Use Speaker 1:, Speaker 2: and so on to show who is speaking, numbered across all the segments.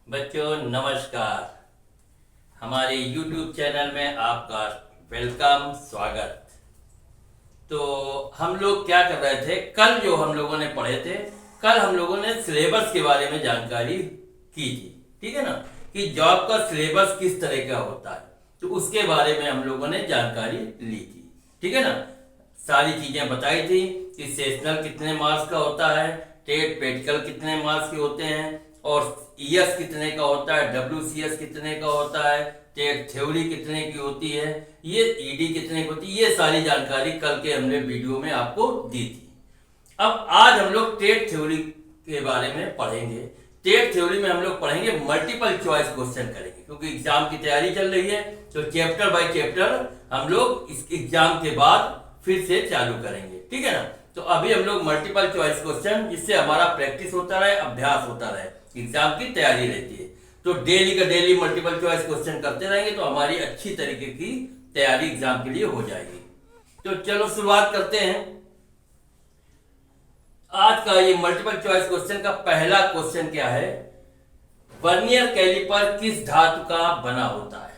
Speaker 1: बच्चों नमस्कार। हमारे YouTube चैनल में आपका वेलकम स्वागत। तो हम लोग क्या कर रहे थे, कल जो हम लोगों ने पढ़े थे, कल हम लोगों ने सिलेबस के बारे में जानकारी की थी। ठीक है ना, कि जॉब का सिलेबस किस तरह का होता है, तो उसके बारे में हम लोगों ने जानकारी ली थी। ठीक है ना, सारी चीजें बताई थी कि सेशनल कितने मार्क्स का होता है, टेट प्रैक्टिकल कितने मार्क्स के होते हैं, और ईएस कितने का होता है, डब्ल्यूसीएस कितने का होता है, टेट थ्योरी कितने की होती है, ये ईडी कितने की होती है। ये सारी जानकारी कल के हमने वीडियो में आपको दी थी। अब आज हम लोग टेट थ्योरी के बारे में पढ़ेंगे। टेट थ्योरी में हम लोग पढ़ेंगे, मल्टीपल चॉइस क्वेश्चन करेंगे, क्योंकि एग्जाम की तैयारी चल रही है। तो चैप्टर बाय चैप्टर हम लोग इस एग्जाम के बाद फिर से चालू करेंगे। ठीक है ना, तो अभी हम लोग मल्टीपल चॉइस क्वेश्चन, जिससे हमारा प्रैक्टिस होता रहे, अभ्यास होता रहे, एग्जाम की तैयारी रहती है। तो डेली का डेली मल्टीपल चॉइस क्वेश्चन करते रहेंगे तो हमारी अच्छी तरीके की तैयारी एग्जाम के लिए हो जाएगी। तो चलो शुरुआत करते हैं। आज का ये मल्टीपल चॉइस क्वेश्चन का पहला क्वेश्चन क्या है, वर्नियर कैलिपर किस धातु का बना होता है।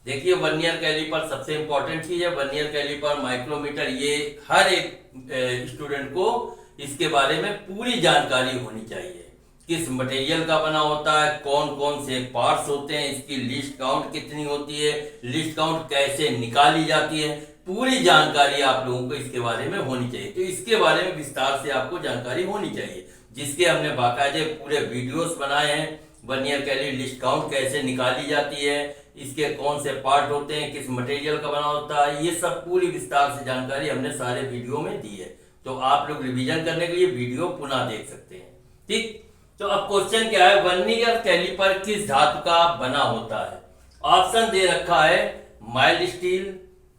Speaker 1: देखिए, वर्नियर कैलिपर सबसे इंपॉर्टेंट चीज है। वर्नियर कैलिपर, माइक्रोमीटर, ये हर एक स्टूडेंट को इसके बारे में पूरी जानकारी होनी चाहिए। किस मटेरियल का बना होता है, कौन कौन से पार्ट्स होते हैं, इसकी लिस्ट काउंट कितनी होती है, लिस्ट काउंट कैसे निकाली जाती है, पूरी जानकारी आप लोगों को इसके बारे में होनी चाहिए। तो इसके बारे में विस्तार से आपको जानकारी होनी चाहिए, जिसके हमने बाकायदे पूरे वीडियोस बनाए हैं। वर्नियर कैली लिस्ट काउंट कैसे निकाली जाती है, इसके कौन से पार्ट होते हैं, किस मटेरियल का बना होता है, ये सब पूरी विस्तार से जानकारी हमने सारे वीडियो में दी है। तो आप लोग रिवीजन करने के लिए वीडियो पुनः देख सकते हैं। ठीक, तो अब क्वेश्चन क्या है, वर्नियर कैलिपर किस धातु का बना होता है। ऑप्शन दे रखा है माइल्ड स्टील,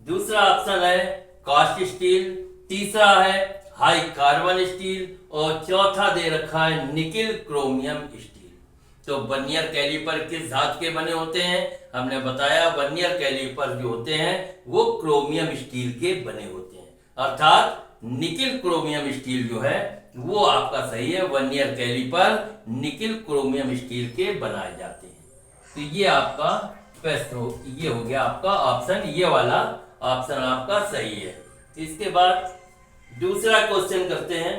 Speaker 1: दूसरा ऑप्शन है कास्ट स्टील, तीसरा है हाई कार्बन स्टील, और चौथा दे रखा है निकिल क्रोमियम स्टील। तो वर्नियर कैलिपर किस धातु के बने होते हैं, हमने बताया वर्नियर कैलिपर जो होते हैं वो क्रोमियम स्टील के बने होते हैं, अर्थात निकिल क्रोमियम स्टील जो है वो आपका सही है। Vernier caliper nickel chromium steel के बनाए जाते हैं। तो ये आपका ये हो गया आपका ऑप्शन, ये वाला ऑप्शन आपका सही है। इसके बाद दूसरा क्वेश्चन करते हैं,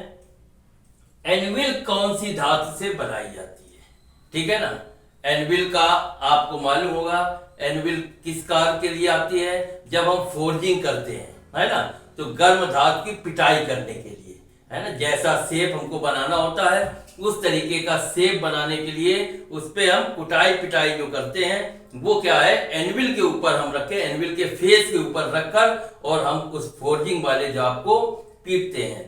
Speaker 1: एनविल कौन सी धातु से बनाई जाती है। ठीक है ना, एनविल का आपको मालूम होगा, एनविल किस कार्य के लिए आती है, जब हम फोर्जिंग करते हैं, है ना, तो गर्म धातु की पिटाई करने के लिए, है ना, जैसा शेप हमको बनाना होता है उस तरीके का शेप बनाने के लिए उस पे हम कुटाई पिटाई जो करते हैं वो क्या है, एनविल के ऊपर हम रखें, एनविल के फेस के ऊपर रखकर, और हम उस फोर्जिंग वाले जो आपको पीटते हैं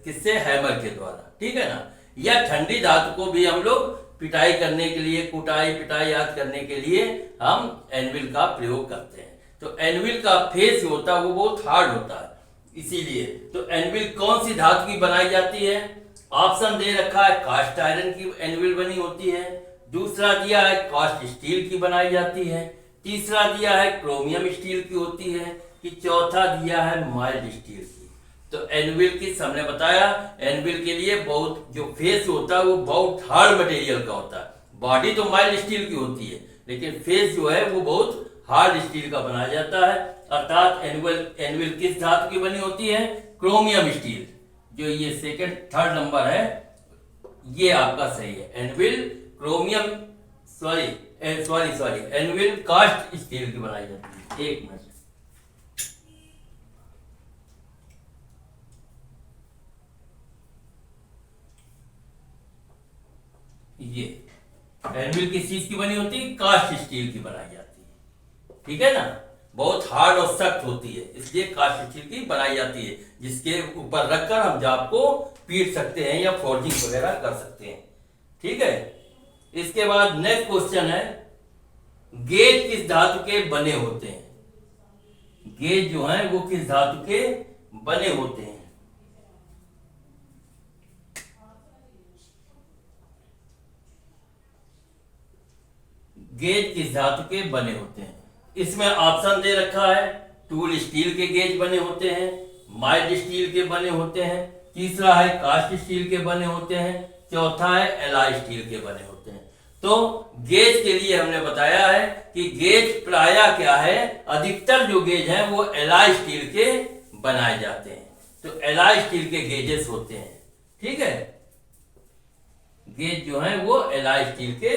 Speaker 1: किससे, हैमर के द्वारा। ठीक है ना, या ठंडी धातु को भी हम लोग पिटाई करने के लिए, कुटाई पिटाई याद करने के लिए हम एनविल का प्रयोग करते हैं। तो एनविल का फेस जो होता है वो बहुत हार्ड होता है, इसीलिए। तो एनविल कौन सी धातु की बनाई जाती है, ऑप्शन दे रखा है कास्ट आयरन की एनविल बनी होती है, दूसरा दिया है कास्ट स्टील की बनाई जाती है, तीसरा दिया है क्रोमियम स्टील की होती है, कि चौथा दिया है माइल्ड स्टील की। तो एनविल की हमने बताया, एनविल के लिए बहुत जो फेस होता है वो बहुत हार्ड मटेरियल का होता है। बॉडी तो माइल्ड स्टील की होती है, लेकिन फेस जो है वो बहुत हार्ड स्टील का बनाया जाता है, अर्थात एनविल किस धातु की बनी होती है, क्रोमियम स्टील। जो ये सेकंड थर्ड नंबर है ये आपका सही है, anvil chromium sorry anvil cast steel की बनाई जाती है। एक मिनट, ये एनविल किस चीज की बनी होती है, कास्ट स्टील की बनाई जाती है। ठीक है ना, बहुत हार्ड और सख्त होती है, इसलिए कास्ट स्टील की बनाई जाती है, जिसके ऊपर रखकर हम जाप को पीट सकते हैं या फोर्जिंग वगैरह कर सकते हैं। ठीक है, इसके बाद नेक्स्ट क्वेश्चन है, गेज किस धातु के बने होते हैं। गेज जो है वो किस धातु के बने होते हैं। गेज किस धातु के बने होते हैं, इसमें ऑप्शन दे रखा है, टूल स्टील के गेज बने होते हैं, माइल्ड स्टील के बने होते हैं, तीसरा है कास्ट स्टील के बने होते हैं, चौथा है एलॉय स्टील के बने होते हैं। तो गेज के लिए हमने बताया है कि गेज प्रायः क्या है, अधिकतर जो गेज है वो एलॉय स्टील के बनाए जाते हैं। तो एलॉय स्टील के गेजेस होते हैं, ठीक है। गेज जो है वो एलॉय स्टील के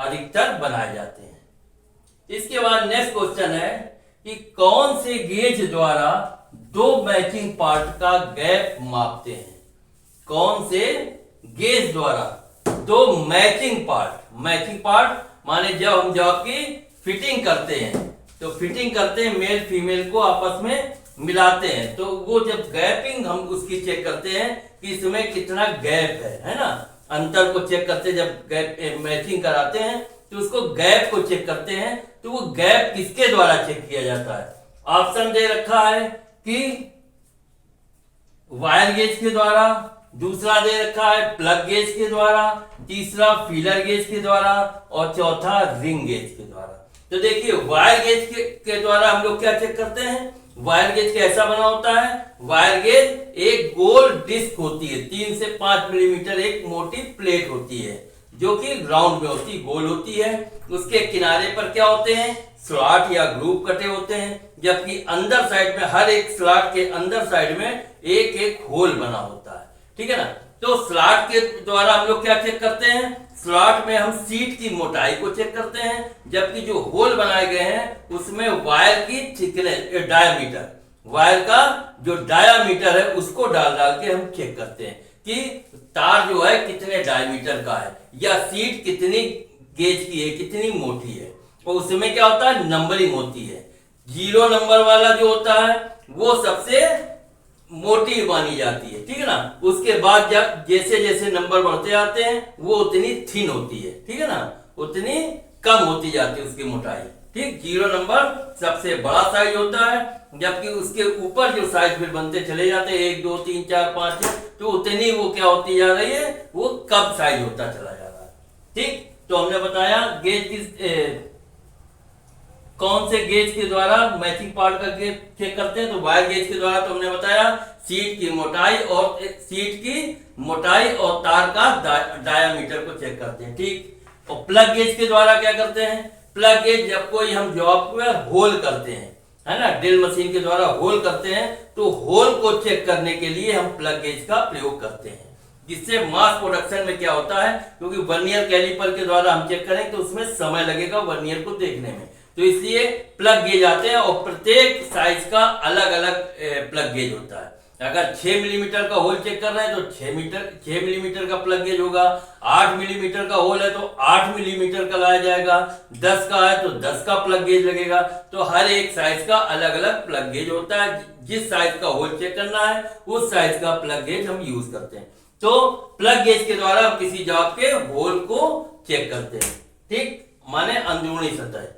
Speaker 1: अधिकतर बनाए जाते हैं। इसके बाद नेक्स्ट क्वेश्चन है कि कौन से गेज द्वारा दो मैचिंग पार्ट का गैप मापते हैं। कौन से गेज द्वारा दो मैचिंग पार्ट माने जब हम जॉब की फिटिंग करते हैं, तो फिटिंग करते हैं मेल फीमेल को आपस में मिलाते हैं, तो वो जब गैपिंग हम उसकी चेक करते हैं कि इसमें कितना गैप है ना, अंतर को चेक करते हैं। जब गैप मैचिंग कराते हैं तो उसको गैप को चेक करते हैं, तो वो गैप किसके द्वारा चेक किया जाता है। ऑप्शन दे रखा है कि वायर गेज के द्वारा, दूसरा दे रखा है प्लग गेज के द्वारा, तीसरा फीलर गेज के द्वारा और चौथा रिंग गेज के द्वारा। तो देखिए वायर गेज के द्वारा हम लोग क्या चेक करते हैं। वायर गेज कैसा बना होता है, वायर गेज एक गोल डिस्क होती है, 3 से 5 मिलीमीटर एक मोटी प्लेट होती है जो कि राउंड में होती है, गोल होती है। उसके किनारे पर क्या होते हैं, स्लॉट या ग्रूव कटे होते हैं, जबकि अंदर साइड में हर एक स्लॉट के अंदर साइड में एक एक होल बना होता है, ठीक है ना। तो स्लॉट के द्वारा हम लोग क्या चेक करते हैं, स्लॉट में हम सीट की मोटाई को चेक करते हैं, जबकि जो होल बनाए गए हैं उसमें वायर की थिकनेस डायामीटर, वायर का जो डायामीटर है उसको डाल के हम चेक करते हैं कि तार जो है कितने डायमीटर का है या सीट कितनी गेज की है, कितनी मोटी है। और उसमें क्या होता है, नंबरिंग होती है। 0 नंबर वाला जो होता है वो सबसे मोटी मानी जाती है, ठीक है ना। उसके बाद जब जैसे जैसे नंबर बढ़ते जाते हैं वो उतनी थिन होती है, ठीक है ना, उतनी कम होती जाती है उसकी मोटाई, ठीक। 0 नंबर सबसे बड़ा साइज होता है, जबकि उसके ऊपर जो साइज फिर बनते चले जाते हैं 1 2 3 4 5 तो उतनी वो क्या होती जा रही है, वो कम साइज होता चला जा रहा है, ठीक। तो हमने बताया गेज किस कौन से गेज के द्वारा मैचिंग पार्ट का गेज चेक करते हैं। तो वायर गेज के द्वारा तो हमने बताया सीट की मोटाई और तार का डायामीटर को चेक करते हैं, ठीक। और प्लग गेज के द्वारा क्या करते हैं, प्लग गेज जब कोई हम जॉब में होल करते हैं, है ना, ड्रिल मशीन के द्वारा होल करते हैं, तो होल को चेक करने के लिए हम प्लग गेज का प्रयोग करते हैं, जिससे मास प्रोडक्शन में क्या होता है, क्योंकि वर्नियर कैलिपर के द्वारा हम चेक करें तो उसमें समय लगेगा वर्नियर को देखने में, तो इसलिए प्लग गेज आते हैं और प्रत्येक साइज का अलग अलग प्लग गेज होता है। अगर 6 मिलीमीटर का होल चेक कर रहे हैं तो 6 मिलीमीटर का प्लग गेज होगा, 8 मिलीमीटर का होल है तो 8 मिलीमीटर का लाया जाएगा, 10 का है तो 10 का प्लग गेज लगेगा। तो हर एक साइज का अलग अलग प्लग गेज होता है, जिस साइज का होल चेक करना है उस साइज का प्लग गेज हम यूज करते हैं। तो प्लग गेज के द्वारा हम किसी जॉब के होल को चेक करते हैं, ठीक, माने अंदरूनी सतह।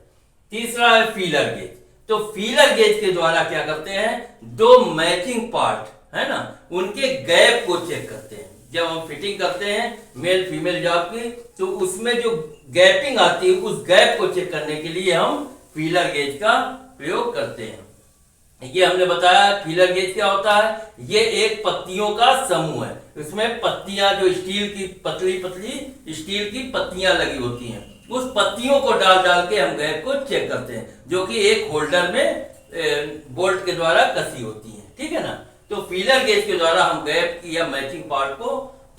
Speaker 1: तीसरा है फीलर गेज। तो फीलर गेज के द्वारा क्या करते हैं, दो मैचिंग पार्ट है ना, उनके गैप को चेक करते हैं। जब हम फिटिंग करते हैं मेल फीमेल जॉब की, तो उसमें जो गैपिंग आती है उस गैप को चेक करने के लिए हम फीलर गेज का प्रयोग करते हैं। ये हमने बताया फीलर गेज क्या होता है, ये एक पत्तियों का समूह है। इसमें पत्तियां जो स्टील की पतली स्टील की पत्तियां लगी होती हैं, उस पत्तियों को डाल के हम गैप को चेक करते हैं, जो कि एक होल्डर में बोल्ट के द्वारा कसी होती है, ठीक है ना। तो फीलर गेज के द्वारा हम गैप की या मैचिंग पार्ट को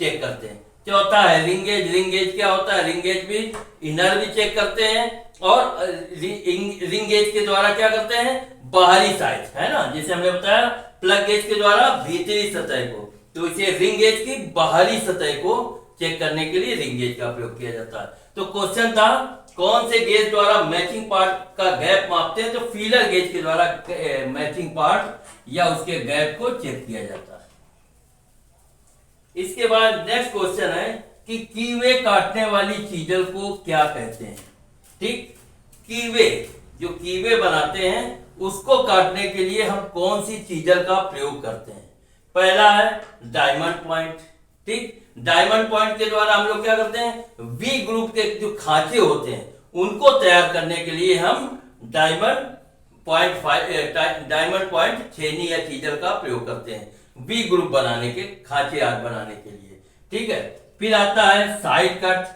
Speaker 1: चेक करते हैं। चौथा है रिंग गेज। रिंग गेज क्या होता है, रिंग गेज भी इनर भी चेक करते हैं और रिंग गेज के द्वारा क्या करते हैं, बाहरी साइज, है ना, जैसे हमने बताया प्लग गेज के द्वारा भीतरी सतह को, तो इसे रिंग गेज की बाहरी सतह को चेक करने के लिए रिंग गेज का प्रयोग किया जाता है। तो क्वेश्चन था कौन से गेज द्वारा मैचिंग पार्ट का गैप मापते हैं, तो फीलर गेज के द्वारा मैचिंग पार्ट या उसके गैप को चेक किया जाता है। इसके बाद नेक्स्ट क्वेश्चन है कि कीवे काटने वाली चीजल को क्या कहते हैं, ठीक। कीवे, जो कीवे बनाते हैं उसको काटने के लिए हम कौन सी चीजल का प्रयोग करते हैं। पहला है डायमंड पॉइंट, ठीक। डायमंड पॉइंट के द्वारा हम लोग क्या करते हैं, वी ग्रुप के जो खांचे होते हैं उनको तैयार करने के लिए हम डायमंड पॉइंट छेनी या चीजल का प्रयोग करते हैं वी ग्रुप बनाने के, खांचे आदि बनाने के लिए, ठीक है। फिर आता है साइड कट।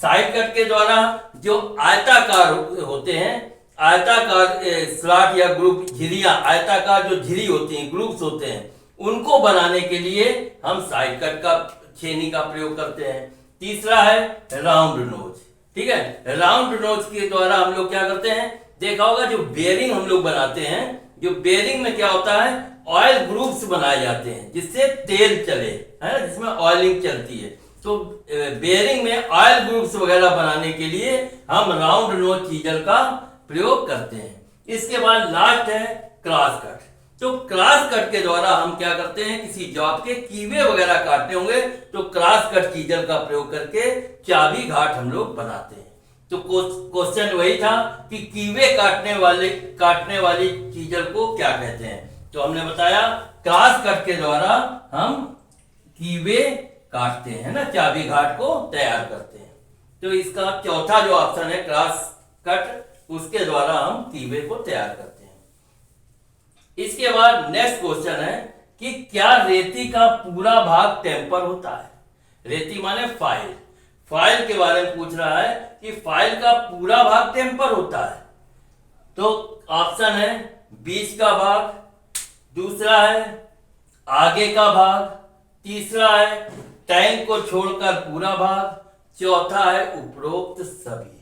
Speaker 1: साइड कट के द्वारा जो आयताकार होते हैं, आयताकार स्लॉट या ग्रुप, झिरियां, आयताकार जो झिरी होती हैं, ग्रुप्स होते हैं, उनको बनाने के लिए हम साइड कट का छेनी का प्रयोग करते हैं। तीसरा है राउंड नोज। ठीक है, राउंड नोज के द्वारा हम लोग क्या करते हैं, देखा होगा जो बेयरिंग हम लोग बनाते हैं, जो बेयरिंग में क्या होता है, ऑयल ग्रुप्स बनाए जाते हैं जिससे तेल चले, है ना, जिसमें ऑयलिंग चलती है। तो बेयरिंग में ऑयल ग्रुप्स वगैरह बनाने के लिए हम राउंड नोज चीजल का प्रयोग करते हैं। इसके बाद लास्ट है क्रॉस कट। तो क्रॉस कट के द्वारा हम क्या करते हैं, किसी जॉब के कीवे वगैरह काटने होंगे तो क्रॉस कट चीजल का प्रयोग करके चाबी घाट हम लोग बनाते हैं। तो क्वेश्चन वही था कि कीवे काटने वाली चीजल को क्या कहते हैं। तो हमने बताया क्रॉस कट के द्वारा हम कीवे काटते हैं ना, चाबी घाट को तैयार करते हैं। तो इसका चौथा जो ऑप्शन है क्रॉस कट, उसके द्वारा हम कीवे को तैयार करते हैं। इसके बाद नेक्स्ट क्वेश्चन है कि क्या रेती का पूरा भाग टेम्पर होता है। रेती माने फाइल, फाइल के बारे में पूछ रहा है कि फाइल का पूरा भाग टेम्पर होता है। तो ऑप्शन है बीच का भाग, दूसरा है आगे का भाग, तीसरा है टैंक को छोड़कर पूरा भाग, चौथा है उपरोक्त सभी।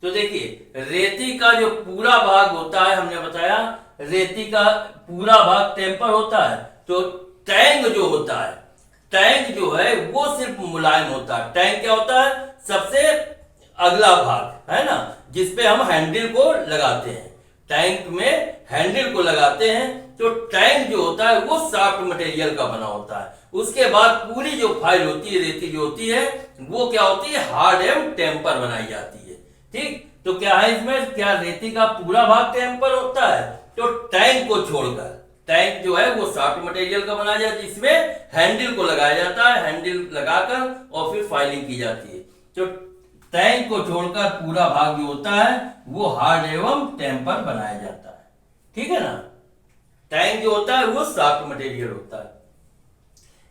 Speaker 1: तो देखिए रेती का जो पूरा भाग होता है, हमने बताया रेती का पूरा भाग टेम्पर होता है। तो टैंक जो होता है, टैंक जो है वो सिर्फ मुलायम होता है। टैंक क्या होता है, सबसे अगला भाग है ना, जिसपे हम हैंडल को लगाते हैं। टैंक में हैंडल को लगाते हैं तो टैंक जो होता है वो सॉफ्ट मटेरियल का बना होता है। उसके बाद पूरी जो फाइल होती है, रेती जो होती है, वो क्या होती है, हार्ड एवं टेम्पर बनाई जाती है। ठीक, तो क्या है इसमें, क्या रेती का पूरा भाग टेम्पर होता है। तो टैंक को छोड़कर, टैंक जो है वो सॉफ्ट मटेरियल का बनाया जाता है, जिसमें हैंडल को लगाया जाता है, हैंडल लगाकर और फिर फाइलिंग की जाती है। तो टैंक को छोड़कर पूरा भाग जो होता है वो हार्ड एवं टेम्पर बनाया जाता है। ठीक है ना, टैंक जो होता है वो सॉफ्ट मटेरियल होता है।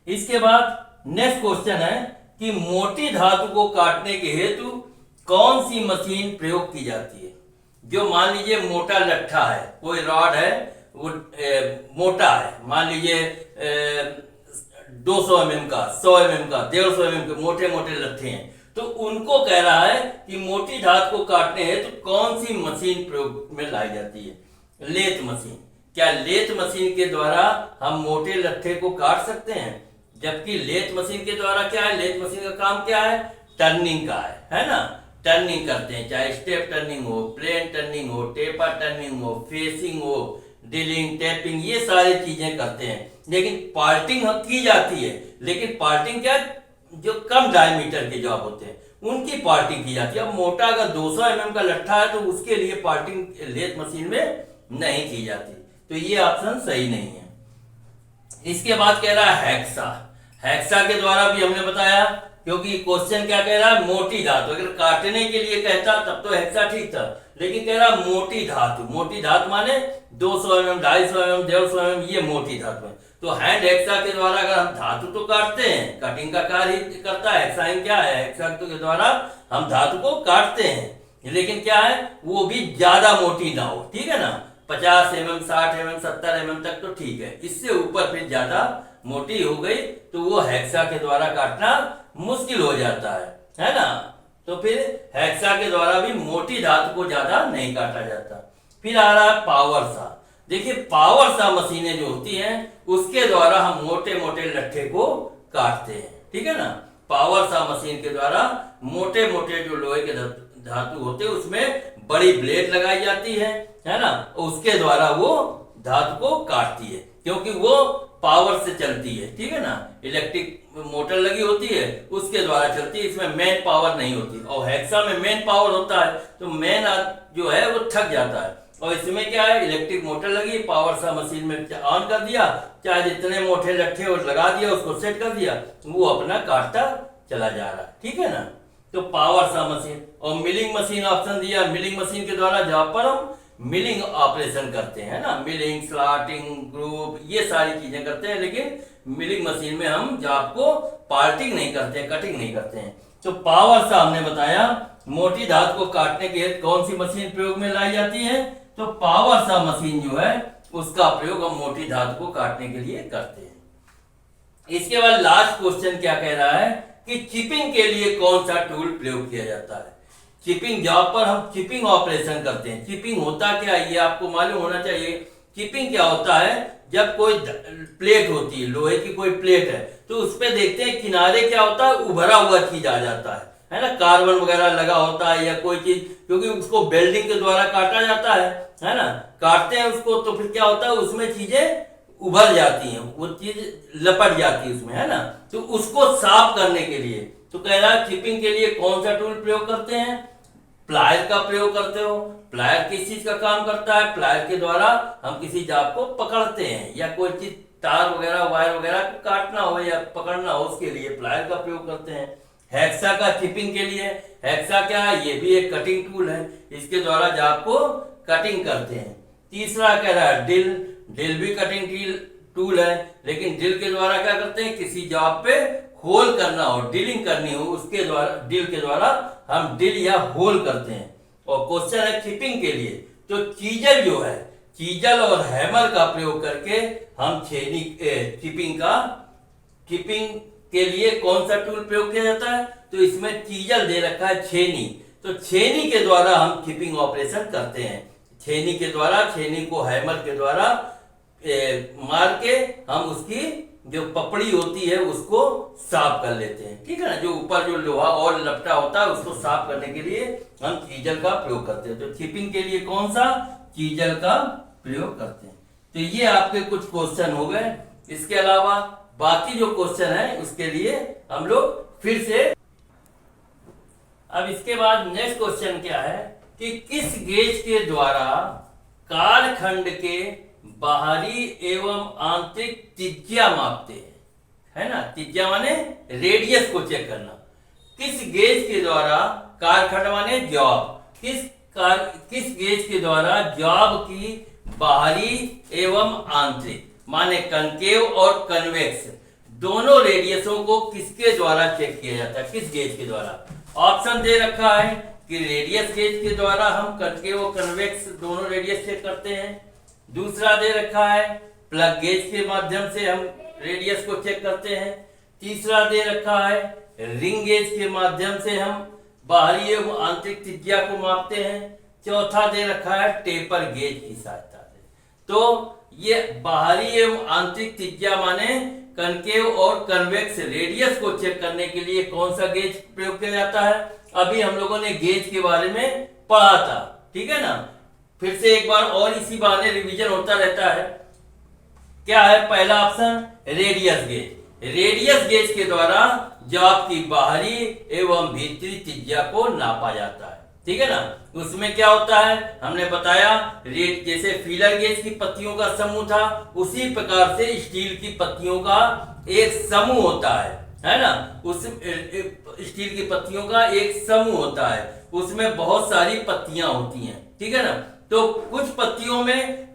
Speaker 1: इसके बाद नेक्स्ट क्वेश्चन है कि मोटी धातु को काटने के हेतु कौन सी मशीन प्रयोग की जाती है। जो मान लीजिए मोटा लट्ठा है, कोई रॉड है वो मोटा है, मान लीजिए 200 mm का, 100 mm का, 150 mm के मोटे मोटे लट्ठे हैं, तो उनको कह रहा है कि मोटी धातु को काटने हेतु तो कौन सी मशीन प्रयोग में लाई जाती है। Lathe machine. क्या लेथ मशीन के द्वारा हम मोटे लट्ठे को काट सकते हैं, जबकि लेथ मशीन के द्वारा क्या है, लेथ मशीन का काम क्या है, टर्निंग का है ना, टर्निंग करते हैं, चाहे स्टेप टर्निंग हो, प्लेन टर्निंग हो, टेपर टर्निंग हो, फेसिंग हो, ड्रिलिंग, टैपिंग, ये सारी चीजें करते हैं। लेकिन पार्टिंग की जाती है, लेकिन पार्टिंग क्या, जो कम डायमीटर के जॉब होते हैं उनकी पार्टिंग की जाती है। अब मोटा अगर 200 mm का लट्ठा है तो उसके लिए पार्टिंग लेथ मशीन में नहीं की जाती, तो ये ऑप्शन सही नहीं है। इसके बाद कह रहा है हेक्सा। हेक्सा के द्वारा भी हमने बताया, क्योंकि क्वेश्चन क्या कह रहा है, मोटी धातु, अगर काटने के लिए कहता तब तो हेक्सा ठीक था, लेकिन कह रहा मोटी धातु। मोटी धातु माने 200 mm, 250 mm, 150 mm, ये मोटी धातु है। तो हैंड हेक्सा के द्वारा अगर हम धातु तो काटते हैं, कटिंग का कार्य करता है, हेक्साइंग क्या है, हेक्सा के द्वारा हम धातु को काटते हैं, लेकिन क्या है वो भी ज्यादा मोटी ना हो। ठीक है ना, 50 mm, 60 mm, 70 mm तक तो ठीक है, इससे ऊपर फिर ज्यादा मोटी हो गई तो वो हेक्सा के द्वारा काटना मुश्किल हो जाता है ना। तो फिर हेक्सा के द्वारा भी मोटी धातु को ज्यादा नहीं काटा जाता। फिर आ रहा है पावर सा। देखिए पावर सा मशीनें जो होती हैं उसके द्वारा हम मोटे मोटे लट्ठे को काटते हैं। ठीक है ना, पावर सा मशीन के द्वारा मोटे मोटे जो लोहे के धातु होते हैं उसमें बड़ी ब्लेड लगाई जाती है ना, उसके द्वारा वो धातु को काटती है, क्योंकि वो पावर से चलती है। ठीक है ना, इलेक्ट्रिक मोटर लगी होती है उसके द्वारा चलती है, इसमें मेन पावर नहीं होती। और हेक्सा में मेन पावर होता है तो मेन जो है वो थक जाता है, और इसमें क्या है, इलेक्ट्रिक मोटर लगी, पावर सा मशीन में ऑन कर दिया, चाहे जितने मोटे लट्ठे और लगा दिया, उसको सेट कर दिया, वो अपना काटता चला जा रहा है। ठीक है ना, तो पावर सा मशीन। और मिलिंग मशीन ऑप्शन दिया, मिलिंग मशीन के द्वारा जहां पर हम मिलिंग ऑपरेशन करते हैं ना, मिलिंग, स्लॉटिंग, ग्रुप, ये सारी चीजें करते हैं, लेकिन मिलिंग मशीन में हम जॉब को पार्टिंग नहीं करते हैं, कटिंग नहीं करते हैं। तो पावर सा हमने बताया मोटी धातु को काटने के हेतु कौन सी मशीन प्रयोग में लाई जाती है, तो पावर सा मशीन जो है उसका प्रयोग हम मोटी धातु को काटने के लिए करते हैं। इसके बाद लास्ट क्वेश्चन क्या कह रहा है कि चिपिंग के लिए कौन सा टूल प्रयोग किया जाता है। चिपिंग जॉब पर हम चिपिंग ऑपरेशन करते हैं। चिपिंग होता क्या है ये आपको मालूम होना चाहिए। चिपिंग क्या होता है, जब कोई प्लेट होती है, लोहे की कोई प्लेट है, तो उस पे देखते हैं किनारे क्या होता है, उभरा हुआ चीज आ जाता है ना, कार्बन वगैरह लगा होता है या कोई चीज, क्योंकि उसको वेल्डिंग के द्वारा काटा जाता है ना, काटते हैं उसको तो फिर क्या होता है उसमें चीजें उभर जाती हैं, वो चीज लपट जाती है उसमें, है ना। तो उसको साफ करने के लिए तो कह रहा है चिपिंग के लिए कौन सा टूल प्रयोग करते हैं, प्लायर का प्रयोग करते हो। प्लायर किस चीज का काम करता है, प्लायर के द्वारा हम किसी जाप को पकड़ते हैं या कोई चीज तार वगैरह वायर वगैरह को काटना हो या पकड़ना हो उसके लिए प्लायर का प्रयोग करते हैं। हेक्सा का चिपिंग के लिए, हेक्सा क्या है, ये भी एक कटिंग टूल है, इसके द्वारा जाप को कटिंग करते हैं। तीसरा कह रहा है डिल, डिल भी कटिंग टूल है, लेकिन डिल के द्वारा क्या करते हैं, किसी जॉब पे होल करना हो, ड्रिलिंग करनी हो, उसके द्वारा डिल के द्वारा हम डिल या होल करते हैं। और क्वेश्चन है चिपिंग के लिए, तो चीजल जो है, चीजल और हैमर का प्रयोग करके हम चिपिंग के लिए कौन सा टूल प्रयोग किया जाता है, तो इसमें चीजल दे रखा है छेनी, तो छेनी के द्वारा हम चिपिंग ऑपरेशन करते हैं। छेनी के द्वारा, छेनी को हैमर के द्वारा मार के हम उसकी जो पपड़ी होती है उसको साफ कर लेते हैं, ठीक है ना। जो ऊपर जो लोहा और लपटा होता है उसको साफ करने के लिए हम चीजल का प्रयोग करते हैं। तो चिपिंग के लिए कौन सा, चीजल का प्रयोग करते हैं। तो ये आपके कुछ क्वेश्चन हो गए। इसके अलावा बाकी जो क्वेश्चन है उसके लिए हम लोग फिर से, अब इसके बाद नेक्स्ट क्वेश्चन क्या है कि किस गेज के द्वारा कालखंड के बाहरी एवं आंतरिक त्रिज्या मापते हैं, है ना। त्रिज्या माने रेडियस को चेक करना। किस गेज के द्वारा, कालखंड माने जॉब, किस गेज के द्वारा जॉब की बाहरी एवं आंतरिक माने कनकेव और कन्वेक्स दोनों रेडियसों को किसके द्वारा चेक किया जाता है, किस गेज के द्वारा। ऑप्शन दे रखा है कि रेडियस गेज के द्वारा हम कनकेव और कन्वेक्स दोनों रेडियस चेक करते हैं। दूसरा दे रखा है प्लग गेज के माध्यम से हम रेडियस को चेक करते हैं। तीसरा दे रखा है रिंग गेज के माध्यम से हम बाहरी एवं आंतरिक त्रिज्या को मापते हैं। चौथा दे रखा है टेपर गेज की सहायता से। तो ये बाहरी एवं आंतरिक त्रिज्या माने कनकेव और कन्वेक्स रेडियस को चेक करने के लिए कौन सा गेज प्रयोग किया जाता है। अभी हम लोगों ने गेज के बारे में पढ़ा था, ठीक है ना। फिर से एक बार और इसी बहाने रिवीजन होता रहता है। क्या है पहला option, radius gauge. Radius gauge के द्वारा जॉब की बाहरी एवं भीतरी त्रिज्या को नापा जाता है, ठीक है ना। उसमें क्या होता है हमने बताया, जैसे फीलर गेज की पत्तियों का समूह था, उसी प्रकार से स्टील की पत्तियों का एक समूह होता है ना। उस स्टील की पत्तियों का एक समूह होता है, उसमें बहुत सारी पत्तियां होती हैं, ठीक है ना। तो कुछ पत्तियों में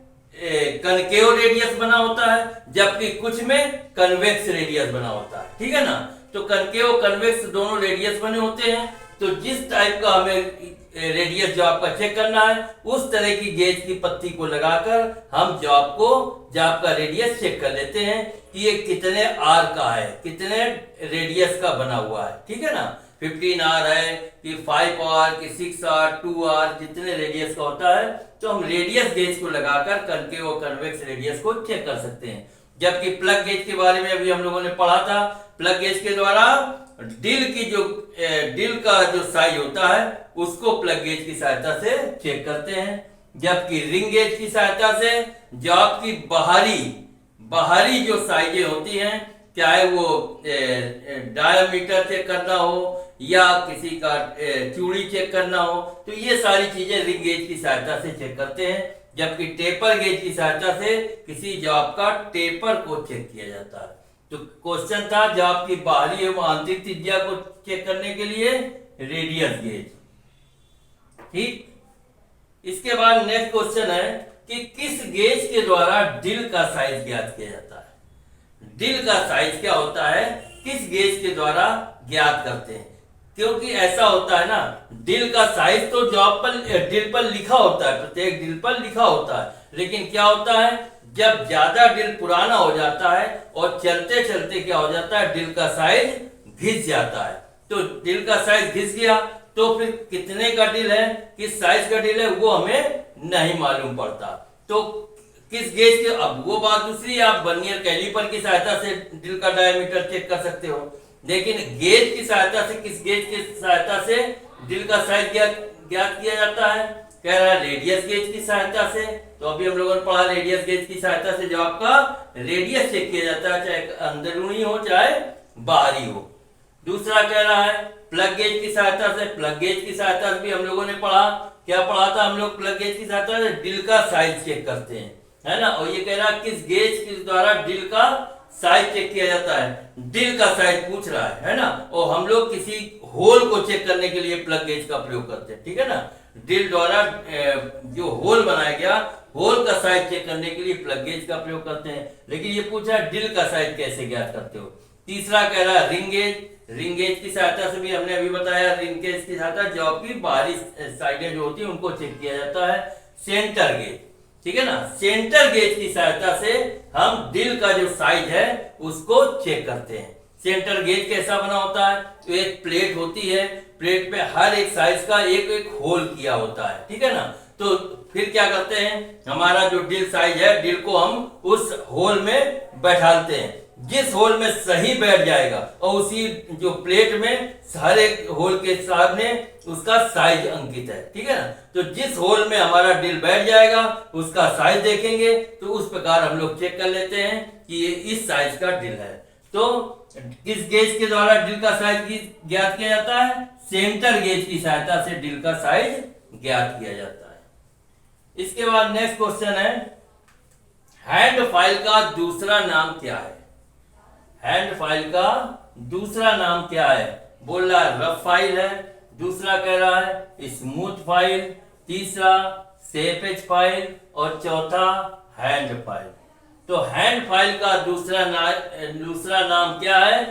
Speaker 1: कनकेव रेडियस बना होता है, जबकि कुछ में कन्वेक्स रेडियस बना होता है, ठीक है ना। तो कनकेव और कन्वेक्स दोनों रेडियस बने होते हैं। तो जिस टाइप का हमें रेडियस जॉब का चेक करना है, उस तरह की गेज की पत्ती को लगाकर हम जॉब का रेडियस चेक कर लेते हैं कि ये कितने आर का है, कितने रेडियस का बना हुआ है, ठीक है ना। 15 आर है कि 5 आर कि 6 आर 2 आर, जितने रेडियस का होता है तो हम रेडियस गेज को लगाकर कनकेव और कन्वेक्स रेडियस को चेक कर सकते हैं। जबकि प्लग गेज के बारे में अभी हम लोगों ने पढ़ा था, प्लग गेज के द्वारा डिल का जो साइज होता है उसको प्लग गेज की सहायता से चेक करते हैं। जबकि रिंग गेज की सहायता से जॉब की बाहरी जो साइजें होती हैं, चाहे वो डायमीटर चेक करना हो या किसी का चूड़ी चेक करना हो, तो ये सारी चीजें रिंग गेज की सहायता से चेक करते हैं। जबकि टेपर गेज की सहायता से किसी जॉब का टेपर को चेक किया जाता है। तो क्वेश्चन था जॉब की बाहरी एवं आंतरिक त्रिज्या को चेक करने के लिए रेडियस गेज, ठीक। इसके बाद नेक्स्ट क्वेश्चन है कि किस गेज के द्वारा डिल का साइज ज्ञात किया जाता है। डिल का साइज क्या होता है, किस गेज के द्वारा ज्ञात करते हैं। क्योंकि ऐसा होता है ना, ड्रिल का साइज तो जॉब पर ड्रिल पर लिखा होता है, प्रत्येक ड्रिल पर लिखा होता है, लेकिन क्या होता है जब ज्यादा ड्रिल पुराना हो जाता है और चलते चलते क्या हो जाता है, ड्रिल का साइज घिस जाता है। तो ड्रिल का साइज घिस गया तो फिर कितने का ड्रिल है, किस साइज का ड्रिल है, वो हमें नहीं मालूम पड़ता। तो किस गेज के, अब वो बात दूसरी, आप वर्नियर कैलिपर की सहायता से ड्रिल का डायमीटर चेक कर सकते हो, लेकिन गेज की सहायता से, किस गेज की सहायता से ड्रिल का साइज ज्ञात किया जाता है, कह रहा है रेडियस गेज की सहायता से। तो अभी हम लोगों ने पढ़ा रेडियस गेज की सहायता से जो आपका रेडियस चेक किया जाता है, चाहे अंदरूनी हो चाहे बाहरी हो। दूसरा कह रहा है प्लग गेज की सहायता से, प्लग गेज की सहायता से भी हम लोगों ने पढ़ा, क्या पढ़ा था हम लोग, प्लग गेज की सहायता से ड्रिल का साइज चेक करते हैं, है ना। और ये कह रहा है किस गेज के द्वारा ड्रिल का साइज चेक किया जाता है, ड्रिल का साइज पूछ रहा है ना। और हम लोग किसी होल को चेक करने के लिए प्लग गेज का प्रयोग करते हैं, ठीक है ना। ड्रिल द्वारा जो होल बनाया गया, होल का साइज चेक करने के लिए प्लग गेज का प्रयोग करते हैं, लेकिन ये पूछा ड्रिल का साइज कैसे ज्ञात करते हो। तीसरा कह रहा है रिंग गेज, रिंग गेज की सहायता से भी हमने अभी बताया, रिंग गेज की सहायता जॉब की बाहरी साइडें जो होती है उनको चेक किया जाता है। सेंटर गेज, ठीक है ना, सेंटर गेज की सहायता से हम ड्रिल का जो साइज है उसको चेक करते हैं। सेंटर गेज कैसा बना होता है, तो एक प्लेट होती है, प्लेट में हर एक साइज का एक एक होल किया होता है, ठीक है ना। तो फिर क्या करते हैं, हमारा जो ड्रिल साइज है, ड्रिल को हम उस होल में बैठाते हैं, जिस होल में सही बैठ जाएगा और उसी जो प्लेट में हर एक होल के सामने उसका साइज अंकित है, ठीक है ना। तो जिस होल में हमारा ड्रिल बैठ जाएगा उसका साइज देखेंगे, तो उस प्रकार हम लोग चेक कर लेते हैं कि ये इस साइज का ड्रिल है। तो किस गेज के द्वारा ड्रिल का साइज ज्ञात किया जाता है, सेंटर गेज की सहायता से ड्रिल का साइज ज्ञात किया जाता है। इसके बाद नेक्स्ट क्वेश्चन है, हैंड फाइल का दूसरा नाम क्या है। हैंड फाइल का दूसरा नाम क्या है, बोल रहा है रफ फाइल है, दूसरा कह रहा है स्मूथ फाइल, तीसरा शेप एज फाइल और चौथा हैंड फाइल। तो हैंड फाइल का दूसरा नाम क्या है,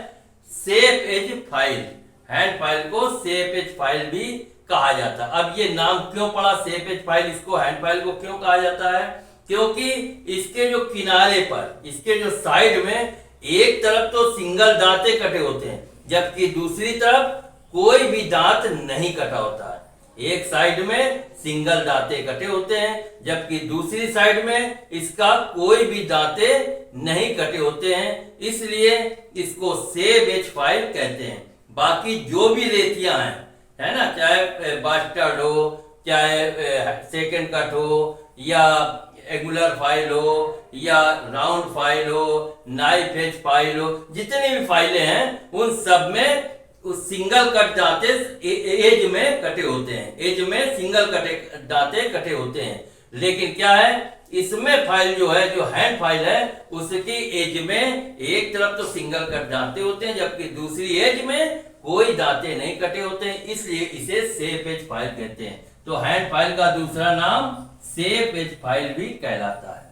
Speaker 1: shape edge file. Hand file को शेप एज फाइल भी कहा जाता है। अब ये नाम क्यों पड़ा शेप एज फाइल, इसको हैंड फाइल को क्यों कहा जाता है, क्योंकि इसके जो किनारे पर, इसके जो साइड में एक तरफ तो सिंगल दांते कटे होते हैं, जबकि दूसरी तरफ कोई भी दांत नहीं कटा होता है। एक साइड में सिंगल दांते कटे होते हैं, जबकि दूसरी साइड में इसका कोई भी दांते नहीं कटे होते हैं, इसलिए इसको शेप एज फाइल कहते हैं। बाकी जो भी रेतियां हैं, है ना, चाहे बास्टर्ड हो, चाहे सेकंड कट हो, या एंगुलर फाइल हो, या राउंड फाइल हो, नाइफ एज फाइल हो, जितनी भी फाइलें हैं उन सब में उस सिंगल कट दांते एज में कटे होते हैं, एज में सिंगल दांते कटे होते हैं। लेकिन क्या है, इसमें फाइल जो है, जो हैंड फाइल है, उसकी एज में एक तरफ तो सिंगल कट दांते होते हैं, जबकि दूसरी एज में कोई दांते नहीं कटे होते हैं, इसलिए इसे शेप एज फाइल कहते हैं। तो हैंड फाइल का दूसरा नाम शेप एज फाइल भी कहलाता है।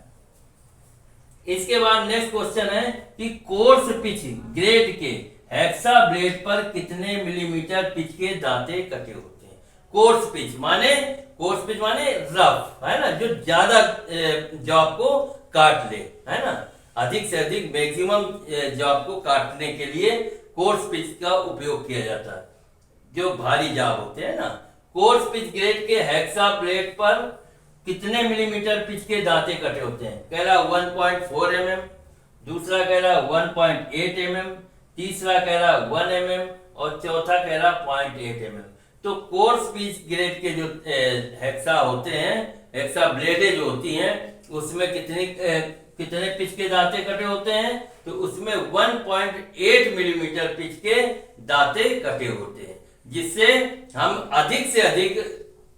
Speaker 1: इसके बाद नेक्स्ट क्वेश्चन है कि कोर्स पिच ग्रेड के हेक्सा ब्लेड पर कितने मिलीमीटर पिच के दांते कटे होते हैं। कोर्स पिच माने रफ, है ना, जो ज्यादा जॉब को काट ले, है ना, अधिक से अधिक मैक्सिमम जॉब को काटने के लिए कोर्स पिच का उपयोग किया जाता है, जो भारी जॉब होते हैं ना। कोर्स पिच ग्रेड के हेक्सा ब्लेड पर कितने मिलीमीटर पिच के दांते कटे होते हैं, कह रहा 1.4 mm, दूसरा कह रहा 1.8 mm, तीसरा कह रहा 1 mm और चौथा कह रहा 0.8 mm। तो कोर्स पिच ग्रेड के जो हेक्सा होते हैं, हेक्सा ब्लेडें जो होती हैं, उसमें कितने पिच के दांते कटे होते हैं, तो उसमें 1.8 मिलीमीटर पिच के दांते कटे होते हैं, जिससे हम अधिक से अधिक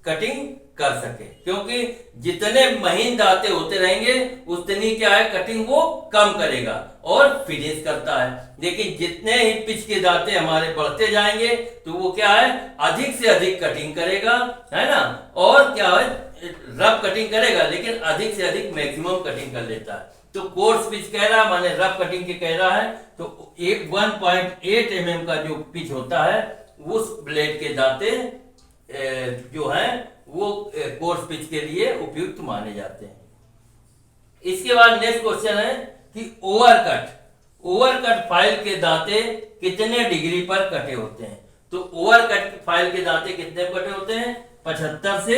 Speaker 1: कटिंग कर सके, क्योंकि जितने महीन दांते होते रहेंगे उतनी क्या है, कटिंग वो कम करेगा और फिनिश करता है। लेकिन जितने ही पिच के दांते हमारे बढ़ते जाएंगे तो वो क्या है, अधिक से अधिक कटिंग करेगा, है ना, और क्या है, रफ कटिंग करेगा, लेकिन अधिक से अधिक मैक्सिमम कटिंग कर लेता है। तो कोर्स पिच कह रहा है माने रफ कटिंग के कह रहा है, तो 1.8 mm का जो पिच होता है उस ब्लेड के दांते जो हैं वो कोर्स पिच के लिए उपयुक्त माने जाते हैं। इसके बाद नेक्स्ट क्वेश्चन है कि ओवरकट फाइल के दांते कितने डिग्री पर कटे होते हैं। तो ओवरकट फाइल के दांते कितने कटे होते हैं? 75 से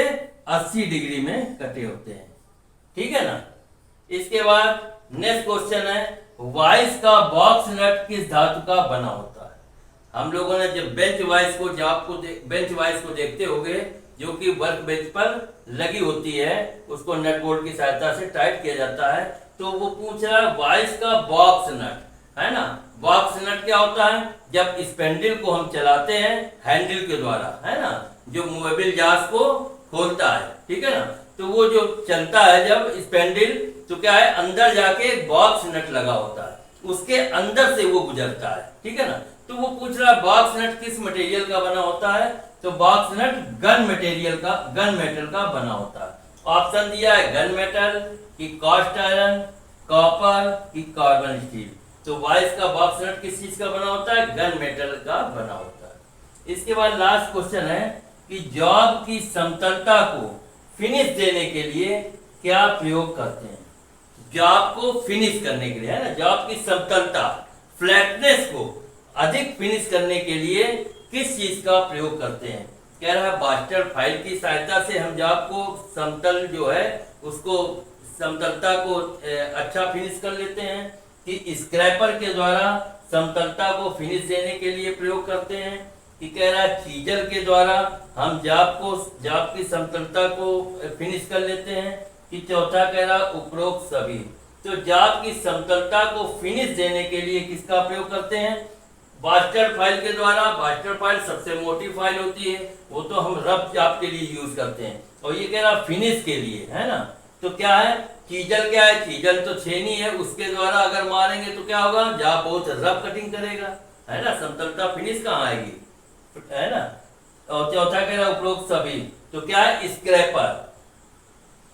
Speaker 1: 80 डिग्री में कटे होते हैं। ठीक है ना। इसके बाद नेक्स्ट क्वेश्चन है वाइस का बॉक्स नट किस धातु का बना होता है। हम लोगों ने जब बेंच वाइस को देखते होंगे जो कि वर्क बेंच पर लगी होती है, उसको नट बोल्ट की सहायता से टाइट किया जाता है। तो वो पूछ रहा है वाइस का बॉक्स नट, है ना। बॉक्स नट क्या होता है? जब स्पेंडल को हम चलाते हैं हैंडल के द्वारा, है ना, जो मूवेबल जार्स को खोलता है, ठीक है ना, तो वो जो चलता है जब स्पेंडल, तो क्या है, अंदर जाके एक बॉक्स नट लगा होता है, उसके अंदर से वो गुजरता है, ठीक है ना। तो वो पूछ रहा है बॉक्स नट किस मटेरियल का बना होता है। तो बॉक्स नट गन मेटल का बना होता है। ऑप्शन दिया है गन मेटल की कास्ट आयरन, कॉपर की कार्बन स्टील। तो वाइस का बॉक्स नट किस चीज का बना होता है? गन मेटल का बना होता है। इसके बाद लास्ट क्वेश्चन है कि जॉब की समतलता को फिनिश देने के लिए क्या प्रयोग करते हैं। जॉब को फिनिश करने के लिए, है ना, जॉब की समतलता, फ्लैटनेस को अधिक फिनिश करने के लिए किस चीज का प्रयोग करते हैं। कह रहा है बास्टर फाइल की सहायता से हम जॉब को समतल जो है उसको समतलता को अच्छा फिनिश कर लेते हैं, कि स्क्रैपर के द्वारा समतलता को फिनिश देने के लिए प्रयोग करते हैं, कि कह रहा है चीजल के द्वारा हम जॉब की समतलता को फिनिश कर लेते हैं, कि चौथा कह रहा उपरोक्त सभी। तो जॉब की समतलता को फिनिश देने के लिए किसका प्रयोग करते हैं? बास्टर फाइल के द्वारा। बास्टर फाइल सबसे मोटी फाइल होती है, वो तो हम रफ जॉब के लिए यूज करते हैं, और ये कह रहा फिनिश के लिए, है ना। तो क्या है, चीजल क्या है? चीजल तो छेनी है, उसके द्वारा अगर मारेंगे तो क्या होगा, जॉब बहुत रफ कटिंग करेगा, है ना, समतलता फिनिश कहाँ आएगी, है ना। और चौथा कह रहा उपरोक्त सभी। तो क्या है, स्क्रैपर।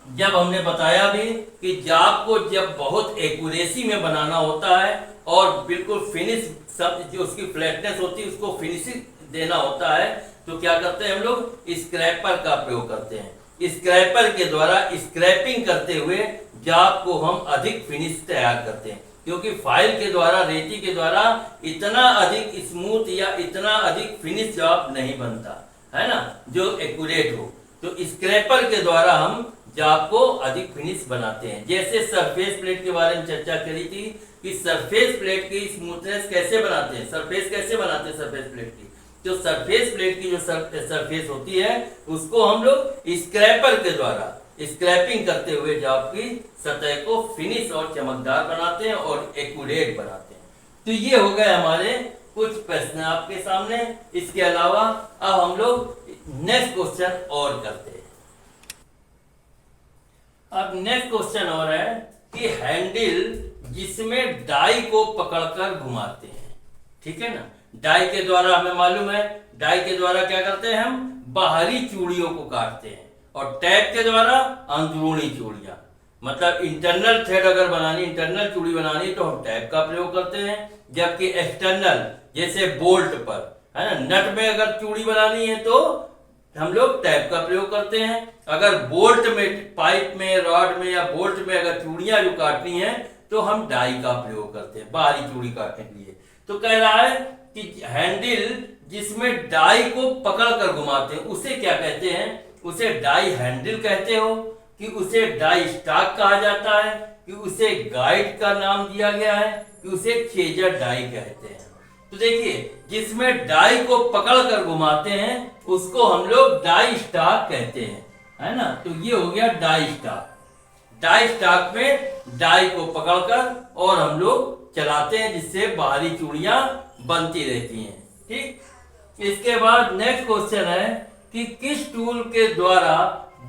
Speaker 1: जब हमने बताया भी कि जॉब को जब बहुत एक्यूरेसी में बनाना होता है और बिल्कुल फिनिश, सब जो उसकी फ्लैटनेस होती है उसको फिनिशिंग देना होता है, तो क्या करते हैं हम लोग, स्क्रैपर का प्रयोग करते हैं। स्क्रैपर के द्वारा स्क्रैपिंग करते हुए जॉब को हम अधिक फिनिश तैयार करते हैं, क्योंकि फाइल के द्वारा, रेती के द्वारा इतना अधिक स्मूथ या इतना अधिक फिनिश जॉब नहीं बनता, है ना, जो एक्यूरेट हो। तो स्क्रैपर के द्वारा हम जॉब को अधिक फिनिश बनाते हैं। जैसे सरफेस प्लेट के बारे में चर्चा करी थी कि सरफेस प्लेट की स्मूथनेस कैसे बनाते हैं, सरफेस कैसे बनाते हैं सरफेस प्लेट की। जो सरफेस प्लेट की जो सरफेस होती है उसको हम लोग स्क्रैपर के द्वारा स्क्रैपिंग करते हुए जॉब की सतह को फिनिश और चमकदार बनाते हैं और एक्यूरेट बनाते हैं। तो ये हो गए हमारे कुछ प्रश्न आपके सामने। इसके अलावा अब हम लोग नेक्स्ट क्वेश्चन और करते हैं। अब नेक्स्ट क्वेश्चन और है कि हैंडल जिसमें डाई को पकड़कर घुमाते हैं, ठीक है ना। डाई के द्वारा हमें मालूम है, डाई के द्वारा क्या करते हैं, हम बाहरी चूड़ियों को काटते हैं, और टैप के द्वारा अंदरूनी चूड़ियां, मतलब इंटरनल थ्रेड अगर बनानी, इंटरनल चूड़ी बनानी तो हम टैप का प्रयोग करते हैं, जबकि एक्सटर्नल जैसे बोल्ट पर, है ना, नट में अगर चूड़ी बनानी है तो हम लोग टैप का प्रयोग करते हैं। अगर बोल्ट में, पाइप में, रॉड में या बोल्ट में अगर चूड़ियां जो काटनी है तो हम डाई का प्रयोग करते हैं बाहरी चूड़ी काटने के लिए। तो कह रहा है कि हैंडल जिसमें डाई को पकड़कर घुमाते हैं उसे क्या कहते हैं, उसे डाई हैंडल कहते हो, कि उसे डाई स्टॉक कहा जाता है, कि उसे गाइड का नाम दिया गया है, कि उसे चेजर डाई कहते हैं। तो देखिए, जिसमें डाई को पकड़कर घुमाते हैं उसको हम लोग डाई स्टॉक कहते हैं, है ना। तो ये हो गया डाई स्टॉक। डाई स्टॉक में डाई को पकड़कर और हम लोग चलाते हैं, जिससे बाहरी चूड़ियां बनती रहती हैं, ठीक। इसके बाद नेक्स्ट क्वेश्चन है कि किस टूल के द्वारा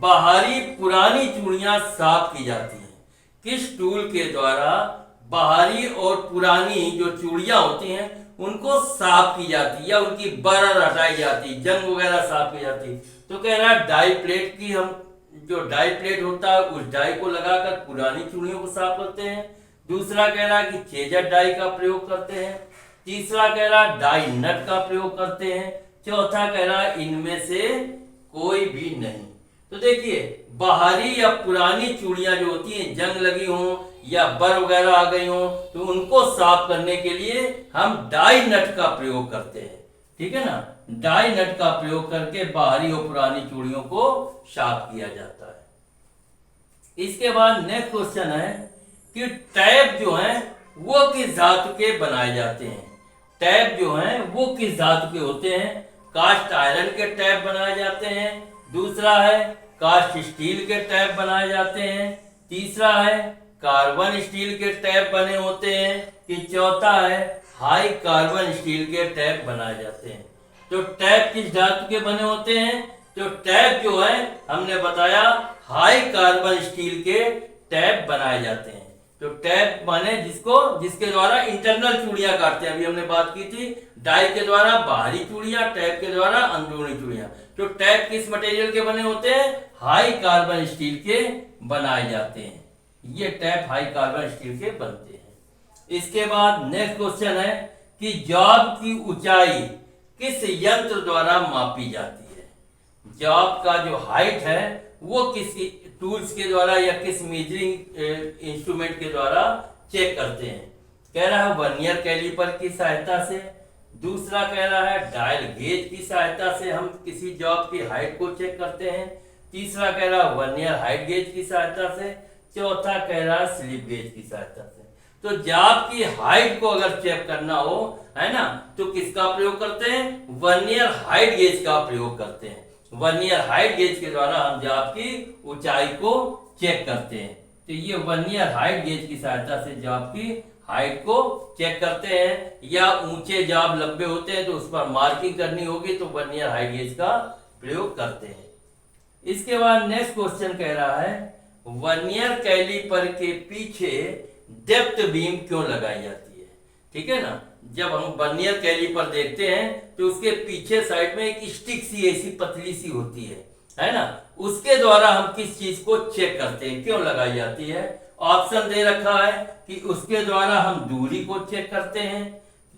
Speaker 1: बाहरी पुरानी चूड़ियां साफ की जाती हैं। किस टूल के द्वारा बाहरी और पुरानी जो चूड़ियां होती हैं उनको साफ की जाती है, या उनकी बरर हटाई जाती, जंग वगैरह साफ की जाती। तो कह रहा है डाई प्लेट की, हम जो डाई प्लेट होता है उस डाई को लगाकर पुरानी चूड़ियों को साफ करते हैं। दूसरा कह रहा है कि चेजर डाई का प्रयोग करते हैं। तीसरा कह रहा है डाई नट का प्रयोग करते हैं। चौथा कह रहा है इनमें से कोई भी नहीं। तो देखिए बाहरी या पुरानी चूड़ियां जो होती हैं, जंग लगी हों या बर वगैरह आ गई हो, तो उनको साफ करने के लिए हम डाई नट का प्रयोग करते हैं। ठीक है ना, डाई नट का प्रयोग करके बाहरी और पुरानी चूड़ियों को साफ किया जाता है। इसके बाद नेक्स्ट क्वेश्चन है कि टैब जो है वो किस धातु के बनाए जाते हैं। टैब जो है वो किस धातु के होते हैं। कास्ट आयरन के टैब बनाए जाते हैं, दूसरा है कास्ट स्टील के टैब बनाए जाते हैं, तीसरा है कार्बन स्टील के टैब बने होते हैं, कि चौथा है हाई कार्बन स्टील के टैब बनाए जाते हैं। तो टैब किस धातु के बने होते हैं। तो टैब जो है हमने बताया हाई कार्बन स्टील के टैब बनाए जाते हैं। तो टैब माने जिसके द्वारा इंटरनल चूड़ियां काटते हैं, अभी हमने बात की थी डाई के द्वारा बाहरी चूड़ियां, टैब के द्वारा अंदरूनी चूड़ियां। तो टैब किस मटेरियल के बने होते हैं, हाई कार्बन स्टील के बनाए जाते हैं। ये टैब हाई कार्बन स्टील के बनते हैं। इसके बाद नेक्स्ट क्वेश्चन है कि जॉब की ऊंचाई किस यंत्र द्वारा मापी जाती है। जॉब का जो हाइट है वो किस टूल्स के द्वारा या किस मेजरिंग इंस्ट्रूमेंट के द्वारा चेक करते हैं। कह रहा है वर्नियर कैलिपर की सहायता से, दूसरा कह रहा है डायल गेज की सहायता से हम किसी जॉब की हाइट को चेक करते हैं, तीसरा कह रहा है वर्नियर हाइट गेज की सहायता से, चौथा कह रहा है स्लिप गेज की सहायता से। तो जॉब की हाइट को अगर चेक करना हो, है ना, तो किसका प्रयोग करते हैं, वर्नियर हाइट गेज का प्रयोग करते हैं। वर्नियर हाइट गेज के द्वारा हम जॉब की ऊंचाई को चेक करते हैं। तो ये वर्नियर हाइट गेज की सहायता से जॉब की हाइट को चेक करते हैं, या ऊंचे जॉब लंबे होते हैं तो उस पर मार्किंग करनी होगी तो वर्नियर हाइट गेज का प्रयोग करते हैं। इसके बाद नेक्स्ट क्वेश्चन कह रहा है वर्नियर कैलिपर के पीछे डेप्थ बीम क्यों लगाई जाती है। ठीक है ना, जब हम वर्नियर कैलिपर देखते हैं तो उसके पीछे साइड में एक स्टिक सी ऐसी पतली सी होती है ना, उसके द्वारा हम किस चीज को चेक करते हैं, क्यों लगाई जाती है। ऑप्शन दे रखा है कि उसके द्वारा हम दूरी को चेक करते हैं,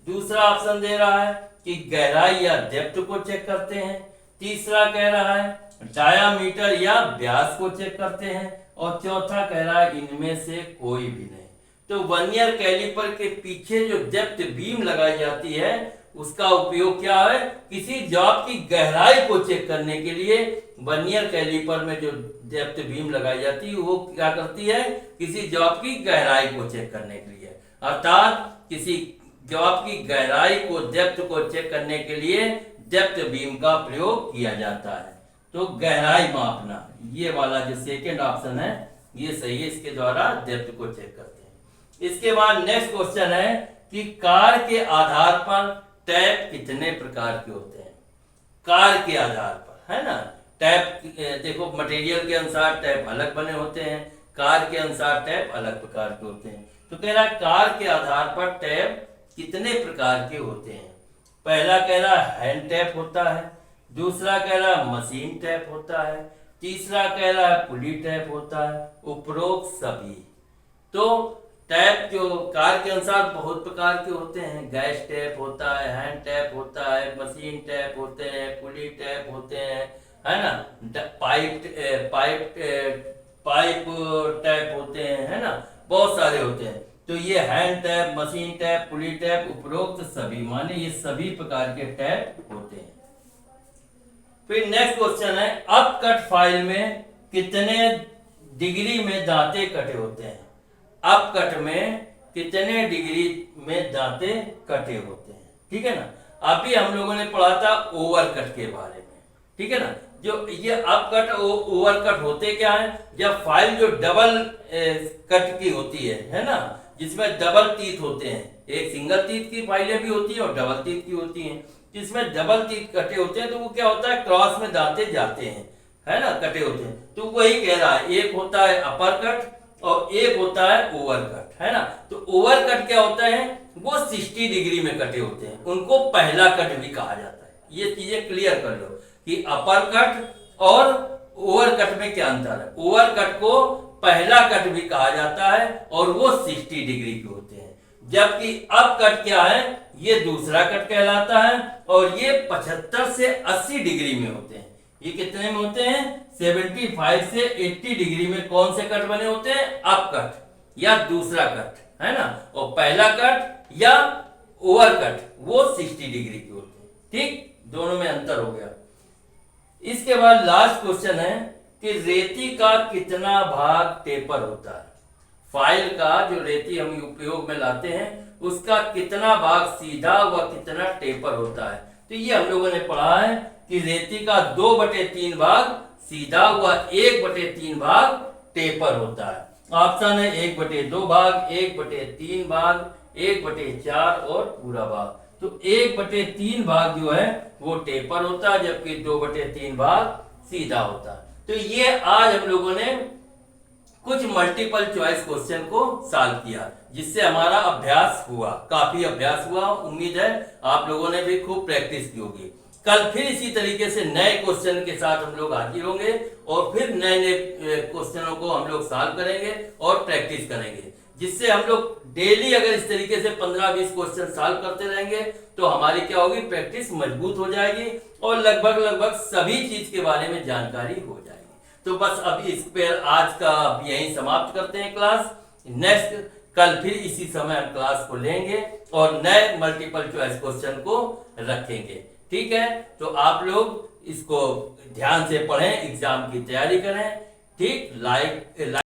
Speaker 1: दूसरा ऑप्शन दे रहा है कि गहराई या डेप्थ को चेक करते हैं, तीसरा कह रहा है डायामीटर या व्यास को चेक करते हैं, और चौथा कह रहा है इनमें से कोई भी नहीं। तो वर्नियर कैलिपर के पीछे जो डेप्थ बीम लगाई जाती है उसका उपयोग क्या है, किसी जॉब की गहराई को चेक करने के लिए वर्नियर कैलिपर में जो डेप्थ बीम लगाई जाती है वो क्या करती है, किसी जॉब की गहराई को चेक करने के लिए, अर्थात किसी जॉब की गहराई को डेप्थ को चेक करने के लिए डेप्थ बीम का प्रयोग किया जाता है। तो गहराई मापना, ये वाला जो सेकेंड ऑप्शन है ये सही है, इसके द्वारा डेप्थ को चेक करते हैं। इसके बाद नेक्स्ट क्वेश्चन है कि कार के आधार पर टैप कितने प्रकार के होते हैं। कार के आधार पर, है ना, टैप देखो मटेरियल के अनुसार टैप अलग बने होते हैं, कार के अनुसार टैप अलग प्रकार के होते हैं। तो कह रहा है कार के आधार पर टैप कितने प्रकार के होते हैं। पहला कह रहा है हैंड टैप होता है, दूसरा कह रहा है मशीन टैप होता है, तीसरा कह रहा है पुली टैप होता है, उपरोक्त सभी। तो टैप जो कार के अनुसार बहुत प्रकार के होते हैं, गैस टैप होता है, हैंड टैप होता है, मशीन टैप होते हैं, पुली टैप होते हैं, है ना, पाइप टैप होते हैं, है ना, बहुत सारे होते हैं। तो ये हैंड टैप, मशीन टैप, पुली टैप, उपरोक्त सभी, माने ये सभी प्रकार के टैप होते हैं। फिर नेक्स्ट क्वेश्चन है अपकट फाइल में कितने डिग्री में दांते कटे होते हैं। अपकट में कितने डिग्री में दांते कटे होते हैं। ठीक है ना, अभी हम लोगों ने पढ़ा था ओवरकट के बारे में। ठीक है ना, जो ये अपकट ओवरकट होते क्या है, जब फाइल जो डबल कट की होती है ना, जिसमें डबल टीथ होते हैं, एक सिंगल टीथ की फाइलें भी होती है और डबल टीथ की होती हैं। जिसमें डबल टीथ कटे होते हैं तो वो क्या होता है, क्रॉस में दांते जाते हैं, है ना, कटे होते हैं। तो वही कह रहा है एक होता है अपर कट और एक होता है ओवरकट, है ना। तो ओवरकट क्या होता है, वो 60 डिग्री में कटे होते हैं, उनको पहला कट भी कहा जाता है। ये चीजें क्लियर कर लो कि अपर कट और ओवरकट में क्या अंतर है। ओवरकट को पहला कट भी कहा जाता है और वो 60 डिग्री के होते हैं, जबकि अब कट क्या है, ये दूसरा कट कहलाता है और ये 75 से 80 डिग्री में होते हैं। ये कितने में होते हैं, 75 से 80 डिग्री में कौन से कट बने होते हैं, अप कट या दूसरा कट, है ना। और पहला कट या ओवर कट वो 60 डिग्री के होते हैं। ठीक, दोनों में अंतर हो गया। इसके बाद लास्ट क्वेश्चन है कि रेती का कितना भाग टेपर होता है। फाइल का जो रेती हम उपयोग में लाते हैं उसका कितना भाग सीधा व कितना टेपर होता है। तो ये हम लोगों ने पढ़ा है कि रेती का 2/3 भाग सीधा व 1/3 भाग टेपर होता है। ऑप्शन है 1/2 भाग, 1/3 भाग, 1/4 और पूरा भाग। तो 1/3 भाग जो है वो टेपर होता है, जबकि 2/3 भाग सीधा होता है। तो ये आज हम लोगों ने कुछ मल्टीपल चॉइस क्वेश्चन को सॉल्व किया, जिससे हमारा अभ्यास हुआ, काफी अभ्यास हुआ। उम्मीद है आप लोगों ने भी खूब प्रैक्टिस की होगी। कल फिर इसी तरीके से नए क्वेश्चन के साथ हम लोग हाजिर होंगे और फिर नए नए क्वेश्चनों को हम लोग सॉल्व करेंगे और प्रैक्टिस करेंगे, जिससे हम लोग डेली अगर इस तरीके से 15-20 क्वेश्चन सॉल्व करते रहेंगे तो हमारी क्या होगी, प्रैक्टिस मजबूत हो जाएगी और लगभग सभी चीज के बारे में जानकारी हो जाएगी। तो बस अभी इस पर आज का यहीं समाप्त करते हैं क्लास। नेक्स्ट कल फिर इसी समय हम क्लास को लेंगे और नए मल्टीपल चॉइस क्वेश्चन को रखेंगे। ठीक है, तो आप लोग इसको ध्यान से पढ़ें, एग्जाम की तैयारी करें। ठीक, लाइक